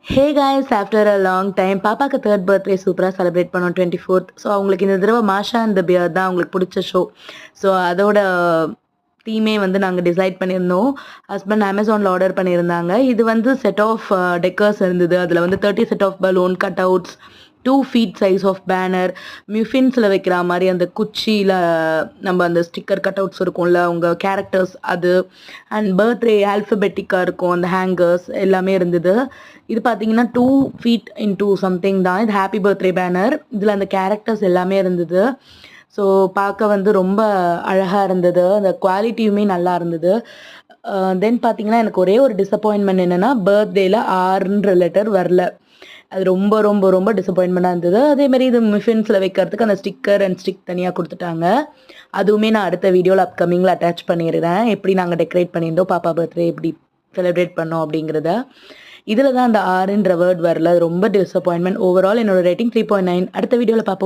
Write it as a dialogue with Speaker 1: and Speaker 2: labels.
Speaker 1: Hey guys after a long time பாப்பாக்கு third birthday சூப்பராக celebrate பண்ணோம் 24th. ஸோ அவங்களுக்கு இந்த தடவை மாஷா அண்ட் த பியர் தான் அவங்களுக்கு பிடிச்ச ஷோ. ஸோ அதோட தீமே வந்து நாங்கள் டிசைட் பண்ணியிருந்தோம். ஹஸ்பண்ட் அமேசானில் ஆர்டர் பண்ணியிருந்தாங்க. இது வந்து செட் ஆஃப் டெக்கர்ஸ் இருந்தது. அதில் வந்து 30 set of balloon cut outs, 2 feet size of banner, மியூஃபின்ஸில் வைக்கிற மாதிரி அந்த குச்சியில் நம்ம அந்த ஸ்டிக்கர் கட் அவுட்ஸ் இருக்கும்ல அவங்க கேரக்டர்ஸ் அது, அண்ட் பர்த்டே ஆல்ஃபபெட்டிக்காக இருக்கும் அந்த ஹேங்கர்ஸ் எல்லாமே இருந்தது. இது பார்த்தீங்கன்னா 2 feet இன்டூ சம்திங் தான். இது ஹாப்பி பர்த்டே பேனர். இதில் அந்த கேரக்டர்ஸ் எல்லாமே இருந்தது. ஸோ பார்க்க வந்து ரொம்ப அழகாக இருந்தது. அந்த குவாலிட்டியுமே நல்லா இருந்தது. தென் பார்த்தீங்கன்னா எனக்கு ஒரே ஒரு டிசப்பாயின்மெண்ட் என்னென்னா பர்த்டேல ஆறுன்ற லெட்டர் வரல. அது ரொம்ப ரொம்ப ரொம்ப டிசப்பாயின்மெண்ட்டாக இருந்தது. அதேமாரி இது மிஃபின்ஸில் வைக்கிறதுக்கு அந்த ஸ்டிக்கர் அண்ட் ஸ்டிக் தனியாக கொடுத்துட்டாங்க. அதுவுமே நான் அடுத்த வீடியோவில் அப்கமிங்கில் அட்டாச் பண்ணிடுறேன். எப்படி நாங்கள் டெக்கரேட் பண்ணியிருந்தோம், பாப்பா பர்த்டே எப்படி செலிப்ரேட் பண்ணோம் அப்படிங்கிறத. இதில் தான் அந்த ஆறுன்ற வேர்ட் வரல. அது ரொம்ப டிசப்பாயின்மெண்ட். ஓவரால் என்னோட ரேட்டிங் 3.9. அடுத்த வீடியோவில் பார்ப்போம்.